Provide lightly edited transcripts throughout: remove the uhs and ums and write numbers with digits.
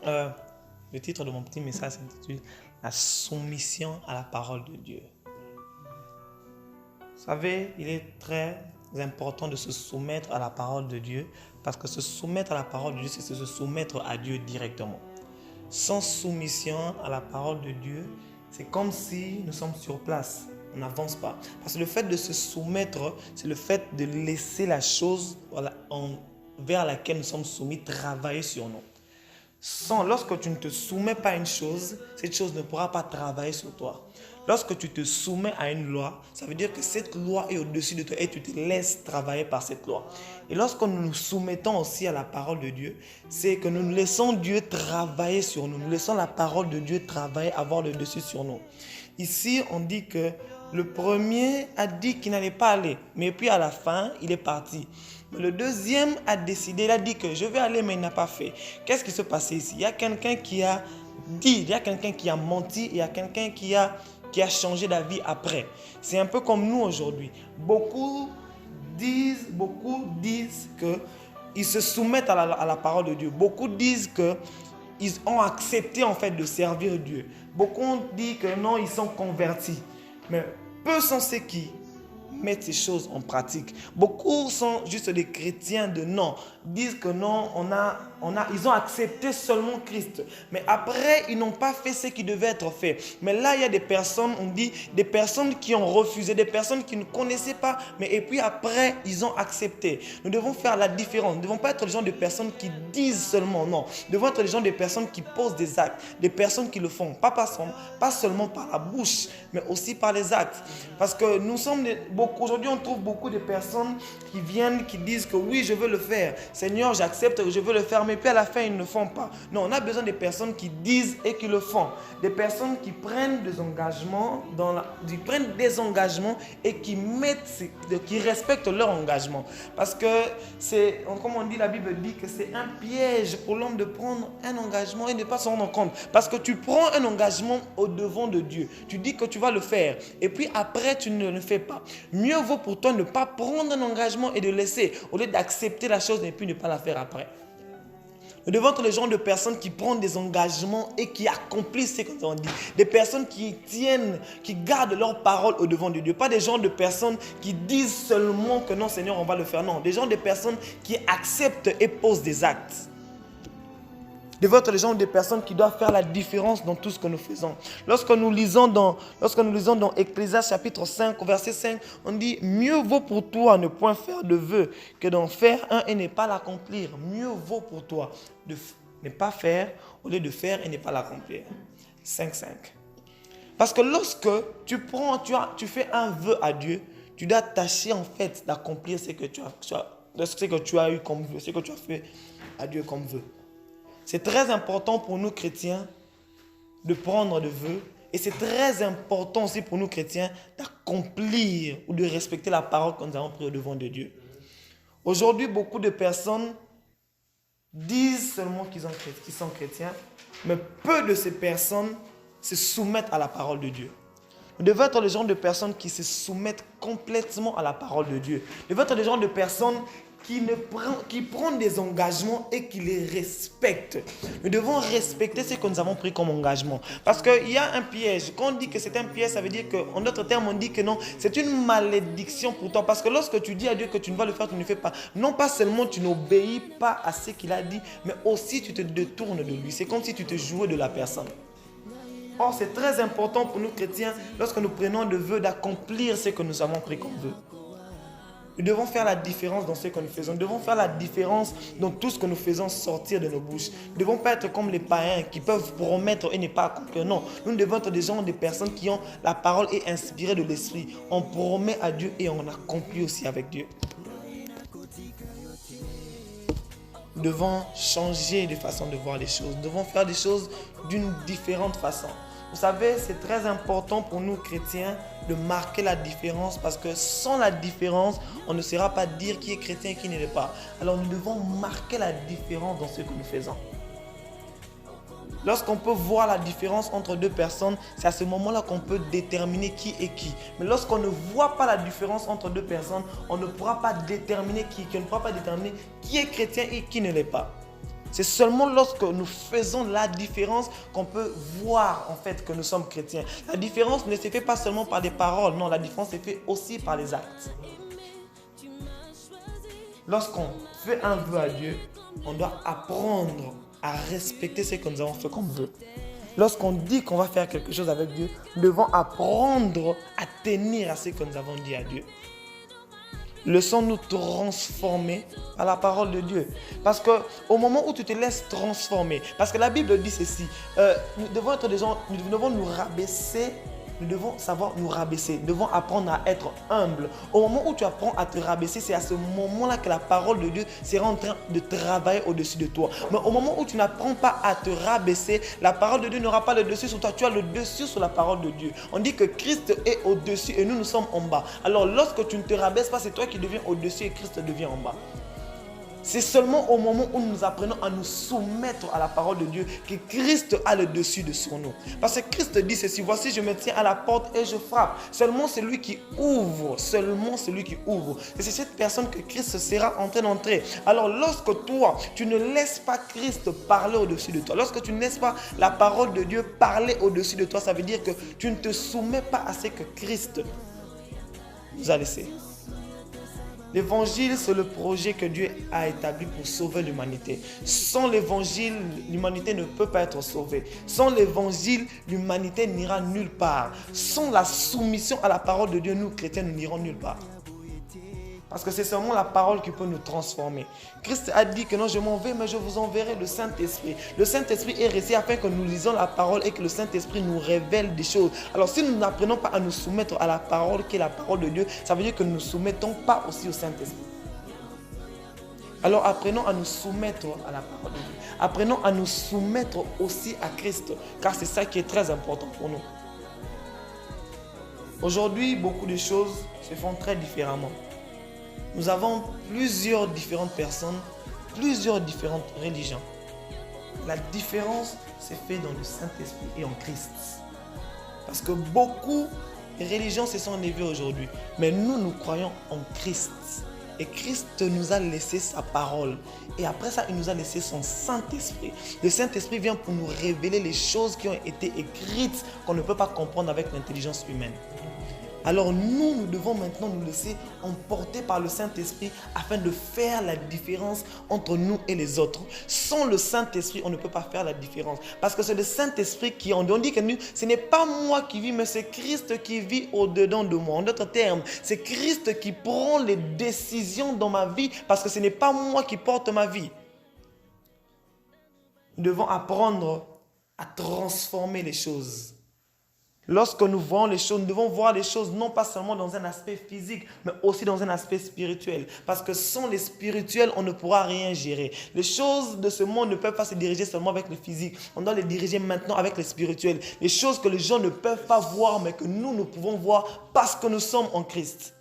Euh, le titre de mon petit message s'intitule La soumission à la parole de Dieu. Vous savez, il est très important de se soumettre à la parole de Dieu parce que se soumettre à la parole de Dieu, c'est se soumettre à Dieu directement. Sans soumission à la parole de Dieu, c'est comme si nous sommes sur place. On n'avance pas. Parce que le fait de se soumettre, c'est le fait de laisser la chose vers laquelle nous sommes soumis travailler sur nous. Lorsque tu ne te soumets pas à une chose, cette chose ne pourra pas travailler sur toi. Lorsque tu te soumets à une loi, ça veut dire que cette loi est au-dessus de toi et tu te laisses travailler par cette loi. Et lorsque nous nous soumettons aussi à la parole de Dieu, c'est que nous laissons Dieu travailler sur nous. Nous laissons la parole de Dieu travailler, avoir le dessus sur nous. Ici, on dit que le premier a dit qu'il n'allait pas aller, mais puis à la fin, il est parti. Le deuxième a décidé, il a dit que je vais aller, mais il n'a pas fait. Qu'est-ce qui se passait ici? Il y a quelqu'un qui a dit, il y a quelqu'un qui a menti, il y a quelqu'un qui a changé d'avis après. C'est un peu comme nous aujourd'hui. Beaucoup disent qu'ils se soumettent à la parole de Dieu. Beaucoup disent qu'ils ont accepté en fait de servir Dieu. Beaucoup ont dit que non, ils sont convertis. Mais peu sont ceux qui mettent ces choses en pratique. Beaucoup sont juste des chrétiens de non, disent que non, ils ont accepté seulement Christ. Mais après, ils n'ont pas fait ce qui devait être fait. Mais là, il y a des personnes, on dit, des personnes qui ont refusé, des personnes qui ne connaissaient pas, et puis après, ils ont accepté. Nous devons faire la différence. Nous ne devons pas être le genre de personnes qui disent seulement non. Nous devons être le genre de personnes qui posent des actes, des personnes qui le font, pas seulement par la bouche, mais aussi par les actes. Parce que nous sommes aujourd'hui, on trouve beaucoup de personnes qui viennent, qui disent que oui, je veux le faire. Seigneur, j'accepte, je veux le faire, mais puis à la fin, ils ne le font pas. Non, on a besoin de personnes qui disent et qui le font. Des personnes qui prennent des engagements, et qui respectent leur engagement. Parce que comme on dit, la Bible dit que c'est un piège pour l'homme de prendre un engagement et ne pas s'en rendre compte. Parce que tu prends un engagement au devant de Dieu. Tu dis que tu vas le faire. Et puis après, tu ne le fais pas. Mieux vaut pour toi ne pas prendre un engagement et de laisser, au lieu d'accepter la chose et puis ne pas la faire après. Nous devons être le genre de personnes qui prennent des engagements et qui accomplissent ce qu'on dit. Des personnes qui gardent leur parole au devant de Dieu. Pas des gens de personnes qui disent seulement que non Seigneur on va le faire. Non, des gens de personnes qui acceptent et posent des actes. Devons être les gens des personnes qui doivent faire la différence dans tout ce que nous faisons. Lorsque nous lisons dans Ecclésiaste chapitre 5, verset 5, on dit « Mieux vaut pour toi ne point faire de vœux que d'en faire un et ne pas l'accomplir. Mieux vaut pour toi de ne pas faire au lieu de faire et ne pas l'accomplir. » 5. Parce que lorsque tu fais un vœu à Dieu, tu dois tâcher en fait d'accomplir ce que tu as eu comme vœu, ce que tu as fait à Dieu comme vœu. C'est très important pour nous chrétiens de prendre des vœux et c'est très important aussi pour nous chrétiens d'accomplir ou de respecter la parole que nous avons prise au devant de Dieu. Aujourd'hui, beaucoup de personnes disent seulement qu'ils sont chrétiens, mais peu de ces personnes se soumettent à la parole de Dieu. Nous devons être les gens de personnes qui se soumettent complètement à la parole de Dieu. Nous devons être les gens de personnes qui prennent des engagements et qui les respectent. Nous devons respecter ce que nous avons pris comme engagement. Parce qu'il y a un piège. Quand on dit que c'est un piège, ça veut dire qu'en d'autres termes, on dit que non, c'est une malédiction pour toi. Parce que lorsque tu dis à Dieu que tu ne vas le faire, tu ne le fais pas. Non pas seulement tu n'obéis pas à ce qu'il a dit, mais aussi tu te détournes de lui. C'est comme si tu te jouais de la personne. Or, c'est très important pour nous chrétiens, lorsque nous prenons le vœu, d'accomplir ce que nous avons pris comme vœu. Nous devons faire la différence dans ce que nous faisons. Nous devons faire la différence dans tout ce que nous faisons sortir de nos bouches. Nous ne devons pas être comme les païens qui peuvent promettre et ne pas accomplir. Non, nous devons être des personnes qui ont la parole et inspirées de l'esprit. On promet à Dieu et on accomplit aussi avec Dieu. Nous devons changer de façon de voir les choses. Nous devons faire des choses d'une différente façon. Vous savez, c'est très important pour nous chrétiens de marquer la différence parce que sans la différence, on ne saura pas dire qui est chrétien et qui ne l'est pas. Alors nous devons marquer la différence dans ce que nous faisons. Lorsqu'on peut voir la différence entre deux personnes, c'est à ce moment-là qu'on peut déterminer qui est qui. Mais lorsqu'on ne voit pas la différence entre deux personnes, on ne pourra pas déterminer qui est chrétien et qui ne l'est pas. C'est seulement lorsque nous faisons la différence qu'on peut voir en fait que nous sommes chrétiens. La différence ne se fait pas seulement par des paroles, non, la différence se fait aussi par les actes. Lorsqu'on fait un vœu à Dieu, on doit apprendre à respecter ce que nous avons fait comme vœu. Lorsqu'on dit qu'on va faire quelque chose avec Dieu, nous devons apprendre à tenir à ce que nous avons dit à Dieu. Laissons-nous transformer par la parole de Dieu. Parce qu'au moment où tu te laisses transformer, parce que la Bible dit ceci, nous devons être des gens, nous devons nous rabaisser, nous devons savoir nous rabaisser, nous devons apprendre à être humble. Au moment où tu apprends à te rabaisser, c'est à ce moment-là que la parole de Dieu sera en train de travailler au-dessus de toi. Mais au moment où tu n'apprends pas à te rabaisser, la parole de Dieu n'aura pas le dessus sur toi, tu as le dessus sur la parole de Dieu. On dit que Christ est au-dessus et nous sommes en bas. Alors lorsque tu ne te rabaisses pas, c'est toi qui deviens au-dessus et Christ devient en bas. C'est seulement au moment où nous apprenons à nous soumettre à la parole de Dieu que Christ a le dessus sur nous. Parce que Christ dit ceci, voici je me tiens à la porte et je frappe. Seulement celui qui ouvre, et c'est cette personne que Christ sera en train d'entrer. Alors lorsque toi, tu ne laisses pas Christ parler au-dessus de toi, lorsque tu ne laisses pas la parole de Dieu parler au-dessus de toi, ça veut dire que tu ne te soumets pas à ce que Christ nous a laissé. L'évangile, c'est le projet que Dieu a établi pour sauver l'humanité. Sans l'évangile, l'humanité ne peut pas être sauvée. Sans l'évangile, l'humanité n'ira nulle part. Sans la soumission à la parole de Dieu, nous, chrétiens, nous n'irons nulle part. Parce que c'est seulement la parole qui peut nous transformer. Christ a dit que non, je m'en vais, mais je vous enverrai le Saint-Esprit. Le Saint-Esprit est resté afin que nous lisons la parole et que le Saint-Esprit nous révèle des choses. Alors si nous n'apprenons pas à nous soumettre à la parole qui est la parole de Dieu, ça veut dire que nous ne nous soumettons pas aussi au Saint-Esprit. Alors apprenons à nous soumettre à la parole de Dieu. Apprenons à nous soumettre aussi à Christ, car c'est ça qui est très important pour nous. Aujourd'hui, beaucoup de choses se font très différemment. Nous avons plusieurs différentes personnes, plusieurs différentes religions. La différence se fait dans le Saint-Esprit et en Christ. Parce que beaucoup de religions se sont élevées aujourd'hui. Mais nous croyons en Christ. Et Christ nous a laissé sa parole. Et après ça, il nous a laissé son Saint-Esprit. Le Saint-Esprit vient pour nous révéler les choses qui ont été écrites qu'on ne peut pas comprendre avec l'intelligence humaine. Alors nous devons maintenant nous laisser emporter par le Saint-Esprit afin de faire la différence entre nous et les autres. Sans le Saint-Esprit, on ne peut pas faire la différence. Parce que c'est le Saint-Esprit qui, on dit que nous, ce n'est pas moi qui vis, mais c'est Christ qui vit au-dedans de moi. En d'autres termes, c'est Christ qui prend les décisions dans ma vie parce que ce n'est pas moi qui porte ma vie. Nous devons apprendre à transformer les choses. Lorsque nous voyons les choses, nous devons voir les choses non pas seulement dans un aspect physique, mais aussi dans un aspect spirituel. Parce que sans les spirituels, on ne pourra rien gérer. Les choses de ce monde ne peuvent pas se diriger seulement avec le physique. On doit les diriger maintenant avec le spirituel. Les choses que les gens ne peuvent pas voir, mais que nous pouvons voir parce que nous sommes en Christ.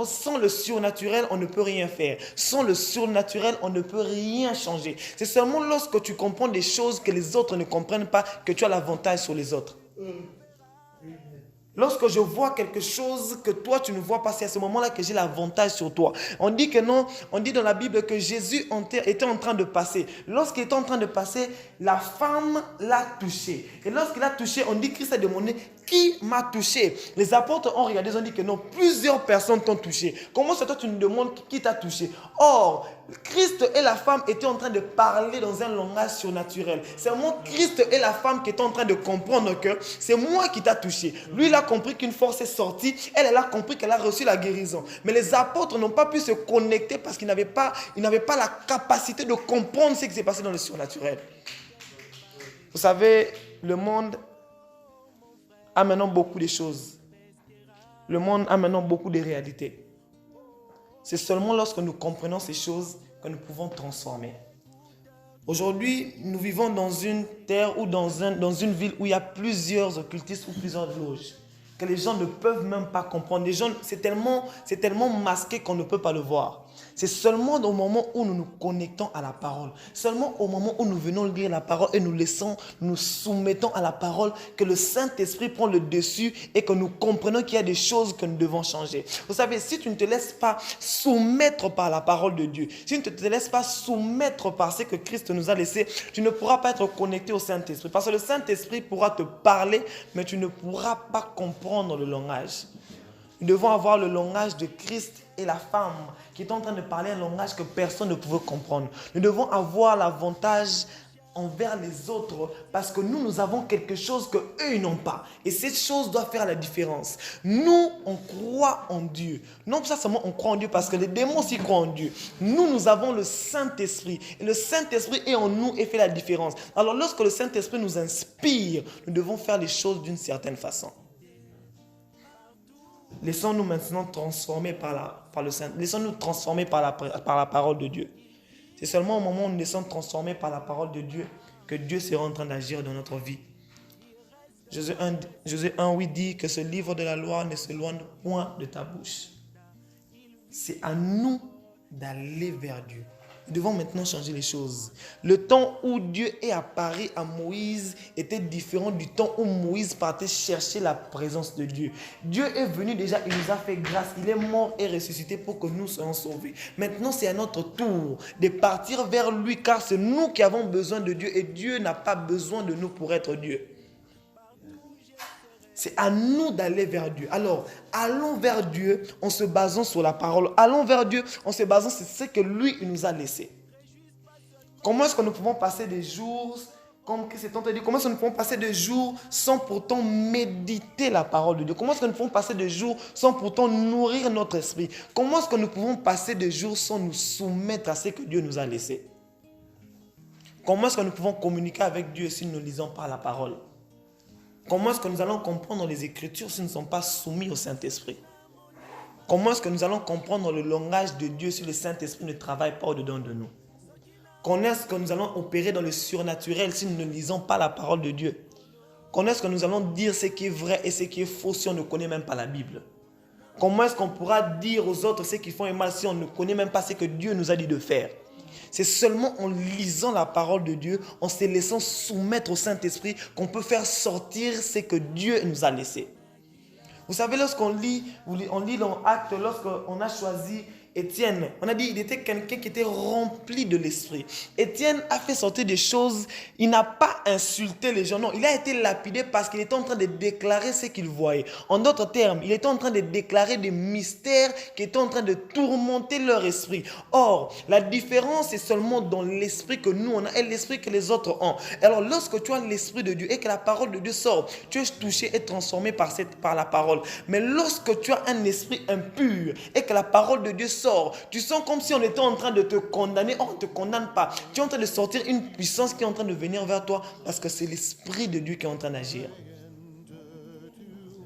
Sans le surnaturel, on ne peut rien faire. Sans le surnaturel, on ne peut rien changer. C'est seulement lorsque tu comprends des choses que les autres ne comprennent pas que tu as l'avantage sur les autres. Lorsque je vois quelque chose que toi tu ne vois pas, c'est à ce moment-là que j'ai l'avantage sur toi. On dit que non, on dit dans la Bible que Jésus était en train de passer. Lorsqu'il était en train de passer, la femme l'a touché. Et lorsqu'il a touché, on dit que Christ a demandé qui m'a touché. Les apôtres ont regardé, ils ont dit que non, plusieurs personnes t'ont touché. Comment c'est toi tu nous demandes qui t'a touché? Or, Christ et la femme étaient en train de parler dans un langage surnaturel. C'est moi, Christ et la femme qui étaient en train de comprendre que c'est moi qui t'a touché. Lui, il a compris qu'une force est sortie. Elle a compris qu'elle a reçu la guérison. Mais les apôtres n'ont pas pu se connecter parce qu'ils n'avaient pas la capacité de comprendre ce qui s'est passé dans le surnaturel. Vous savez, le monde a maintenant beaucoup de choses. Le monde a maintenant beaucoup de réalités. C'est seulement lorsque nous comprenons ces choses que nous pouvons transformer. Aujourd'hui, nous vivons dans une terre ou dans une ville où il y a plusieurs occultistes ou plusieurs loges que les gens ne peuvent même pas comprendre. Les gens, c'est tellement masqué qu'on ne peut pas le voir. C'est seulement au moment où nous nous connectons à la parole, seulement au moment où nous venons lire la parole et nous soumettons à la parole, que le Saint-Esprit prend le dessus et que nous comprenons qu'il y a des choses que nous devons changer. Vous savez, si tu ne te laisses pas soumettre par la parole de Dieu, si tu ne te laisses pas soumettre par ce que Christ nous a laissé, tu ne pourras pas être connecté au Saint-Esprit. Parce que le Saint-Esprit pourra te parler, mais tu ne pourras pas comprendre le langage. Nous devons avoir le langage de Christ et la femme qui est en train de parler un langage que personne ne pouvait comprendre. Nous devons avoir l'avantage envers les autres parce que nous avons quelque chose qu'eux, ils n'ont pas. Et cette chose doit faire la différence. Nous, on croit en Dieu. Non pas seulement on croit en Dieu parce que les démons aussi croient en Dieu. Nous avons le Saint-Esprit. Et le Saint-Esprit est en nous et fait la différence. Alors lorsque le Saint-Esprit nous inspire, nous devons faire les choses d'une certaine façon. Laissons-nous maintenant transformer par le Saint. Laissons-nous transformer par la parole de Dieu. C'est seulement au moment où nous laissons transformer par la parole de Dieu que Dieu sera en train d'agir dans notre vie. Josué 1:8 dit que ce livre de la loi ne s'éloigne point de ta bouche. C'est à nous d'aller vers Dieu. Nous devons maintenant changer les choses. Le temps où Dieu est apparu à Moïse était différent du temps où Moïse partait chercher la présence de Dieu. Dieu est venu déjà, il nous a fait grâce. Il est mort et ressuscité pour que nous soyons sauvés. Maintenant, c'est à notre tour de partir vers lui car c'est nous qui avons besoin de Dieu et Dieu n'a pas besoin de nous pour être Dieu. C'est à nous d'aller vers Dieu. Alors, allons vers Dieu en se basant sur la parole. Allons vers Dieu en se basant sur ce que lui il nous a laissé. Comment est-ce que nous pouvons passer des jours, comment est-ce que nous pouvons passer des jours sans pourtant méditer la parole de Dieu? Comment est-ce que nous pouvons passer des jours sans pourtant nourrir notre esprit? Comment est-ce que nous pouvons passer des jours sans nous soumettre à ce que Dieu nous a laissé? Comment est-ce que nous pouvons communiquer avec Dieu si nous ne lisons pas la parole? Comment est-ce que nous allons comprendre les Écritures si nous ne sommes pas soumis au Saint-Esprit? Comment est-ce que nous allons comprendre le langage de Dieu si le Saint-Esprit ne travaille pas au-dedans de nous? Comment est-ce que nous allons opérer dans le surnaturel si nous ne lisons pas la parole de Dieu? Comment est-ce que nous allons dire ce qui est vrai et ce qui est faux si on ne connaît même pas la Bible? Comment est-ce qu'on pourra dire aux autres ce qu'ils font et mal si on ne connaît même pas ce que Dieu nous a dit de faire? C'est seulement en lisant la parole de Dieu, en se laissant soumettre au Saint-Esprit qu'on peut faire sortir ce que Dieu nous a laissé. Vous savez, lorsqu'on lit dans Actes, lorsqu'on a choisi Étienne, on a dit qu'il était quelqu'un qui était rempli de l'esprit. Étienne a fait sortir des choses, il n'a pas insulté les gens, non, il a été lapidé parce qu'il était en train de déclarer ce qu'il voyait. En d'autres termes, il était en train de déclarer des mystères qui étaient en train de tourmenter leur esprit. Or, la différence est seulement dans l'esprit que nous on a et l'esprit que les autres ont. Alors, lorsque tu as l'esprit de Dieu et que la parole de Dieu sort, tu es touché et transformé par la parole. Mais lorsque tu as un esprit impur et que la parole de Dieu sort, tu sens comme si on était en train de te condamner. Or, on ne te condamne pas. Tu es en train de sortir une puissance qui est en train de venir vers toi parce que c'est l'Esprit de Dieu qui est en train d'agir.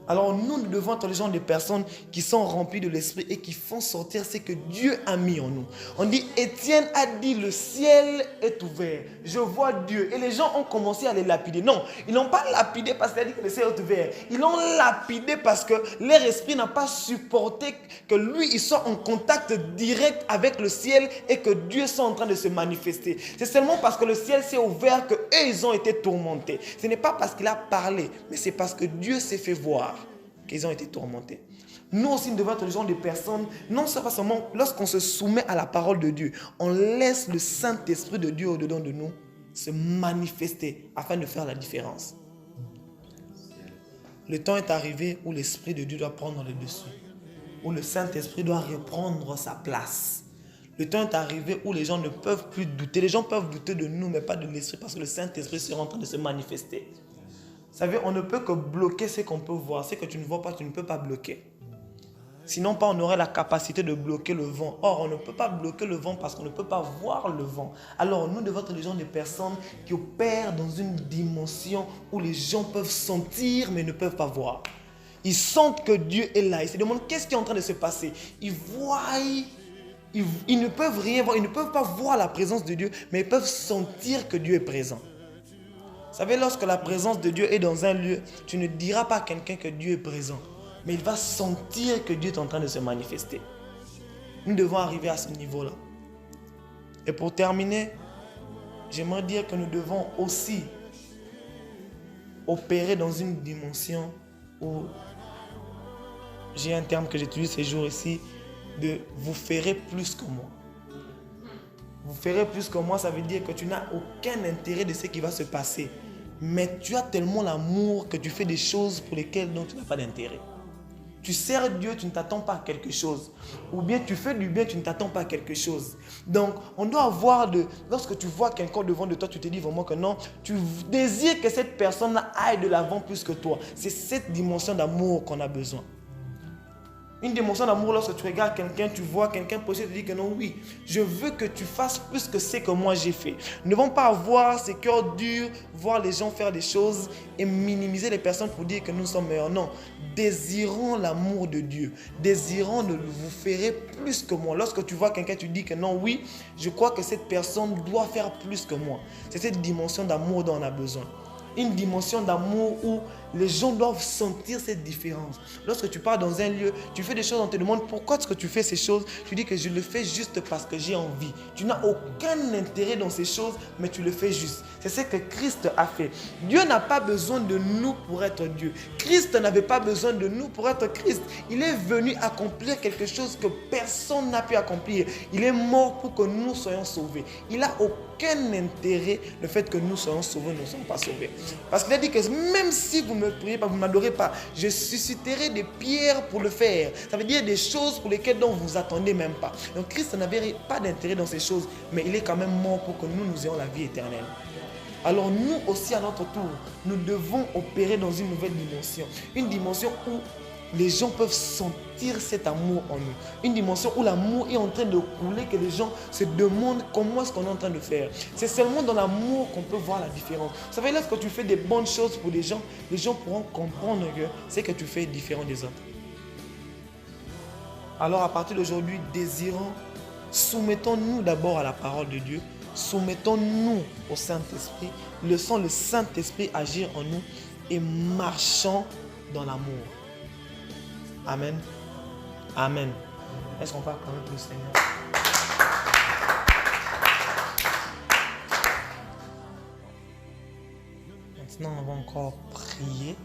Alors nous devons être les gens des personnes qui sont remplies de l'esprit et qui font sortir ce que Dieu a mis en nous. On dit, Étienne a dit, le ciel est ouvert. Je vois Dieu. Et les gens ont commencé à les lapider. Non, ils n'ont pas lapidé parce qu'il a dit que le ciel est ouvert. Ils l'ont lapidé parce que leur esprit n'a pas supporté que lui, il soit en contact direct avec le ciel et que Dieu soit en train de se manifester. C'est seulement parce que le ciel s'est ouvert qu'eux, ils ont été tourmentés. Ce n'est pas parce qu'il a parlé, mais c'est parce que Dieu s'est fait voir qu'ils ont été tourmentés. Nous aussi, nous devons être le genre de personnes, non seulement lorsqu'on se soumet à la parole de Dieu, on laisse le Saint-Esprit de Dieu au-dedans de nous se manifester afin de faire la différence. Le temps est arrivé où l'Esprit de Dieu doit prendre le dessus, où le Saint-Esprit doit reprendre sa place. Le temps est arrivé où les gens ne peuvent plus douter. Les gens peuvent douter de nous, mais pas de l'Esprit, parce que le Saint-Esprit sera en train de se manifester. Vous savez, on ne peut que bloquer ce qu'on peut voir. Ce que tu ne vois pas, tu ne peux pas bloquer. Sinon, on aurait la capacité de bloquer le vent. Or, on ne peut pas bloquer le vent parce qu'on ne peut pas voir le vent. Alors, nous devons être les gens des personnes qui opèrent dans une dimension où les gens peuvent sentir mais ne peuvent pas voir. Ils sentent que Dieu est là. Ils se demandent qu'est-ce qui est en train de se passer. Ils voient, ils ne peuvent rien voir. Ils ne peuvent pas voir la présence de Dieu, mais ils peuvent sentir que Dieu est présent. Vous savez, lorsque la présence de Dieu est dans un lieu, tu ne diras pas à quelqu'un que Dieu est présent, mais il va sentir que Dieu est en train de se manifester. Nous devons arriver à ce niveau-là. Et pour terminer, j'aimerais dire que nous devons aussi opérer dans une dimension où, j'ai un terme que j'utilise ces jours ici, de vous ferez plus que moi. Vous ferez plus que moi, ça veut dire que tu n'as aucun intérêt de ce qui va se passer. Mais tu as tellement l'amour que tu fais des choses pour lesquelles donc, tu n'as pas d'intérêt. Tu sers Dieu, tu ne t'attends pas à quelque chose. Ou bien tu fais du bien, tu ne t'attends pas à quelque chose. Donc, on doit avoir lorsque tu vois quelqu'un devant de toi, tu te dis vraiment que non, tu désires que cette personne aille de l'avant plus que toi. C'est cette dimension d'amour qu'on a besoin. Une dimension d'amour, lorsque tu regardes quelqu'un, tu vois quelqu'un poser, tu te dis que non, oui, je veux que tu fasses plus que ce que moi j'ai fait. Nous ne devons pas avoir ces cœurs durs, voir les gens faire des choses et minimiser les personnes pour dire que nous sommes meilleurs. Non, désirons l'amour de Dieu, désirons de vous faire plus que moi. Lorsque tu vois quelqu'un, tu dis que non, oui, je crois que cette personne doit faire plus que moi. C'est cette dimension d'amour dont on a besoin. Une dimension d'amour où les gens doivent sentir cette différence. Lorsque tu pars dans un lieu, tu fais des choses, on te demande pourquoi est-ce que tu fais ces choses. Tu dis que je le fais juste parce que j'ai envie. Tu n'as aucun intérêt dans ces choses, mais tu le fais juste. C'est ce que Christ a fait. Dieu n'a pas besoin de nous pour être Dieu. Christ n'avait pas besoin de nous pour être Christ. Il est venu accomplir quelque chose que personne n'a pu accomplir. Il est mort pour que nous soyons sauvés. Il n'a aucun intérêt le fait que nous soyons sauvés, nous ne sommes pas sauvés. Parce qu'il a dit que même si vous ne me priez pas, vous ne m'adorez pas, je susciterai des pierres pour le faire. Ça veut dire des choses pour lesquelles vous ne vous attendez même pas. Donc Christ n'avait pas d'intérêt dans ces choses, mais il est quand même mort pour que nous ayons la vie éternelle. Alors nous aussi à notre tour, nous devons opérer dans une nouvelle dimension. Une dimension où les gens peuvent sentir cet amour en nous. Une dimension où l'amour est en train de couler, que les gens se demandent comment est-ce qu'on est en train de faire. C'est seulement dans l'amour qu'on peut voir la différence. Vous savez, lorsque tu fais des bonnes choses pour les gens pourront comprendre que c'est que tu fais différent des autres. Alors à partir d'aujourd'hui, désirons, soumettons-nous d'abord à la parole de Dieu. Soumettons-nous au Saint-Esprit. Laissons le Saint-Esprit agir en nous et marchons dans l'amour. Amen. Amen. Est-ce qu'on va acclamer pour le Seigneur? Maintenant, on va encore prier.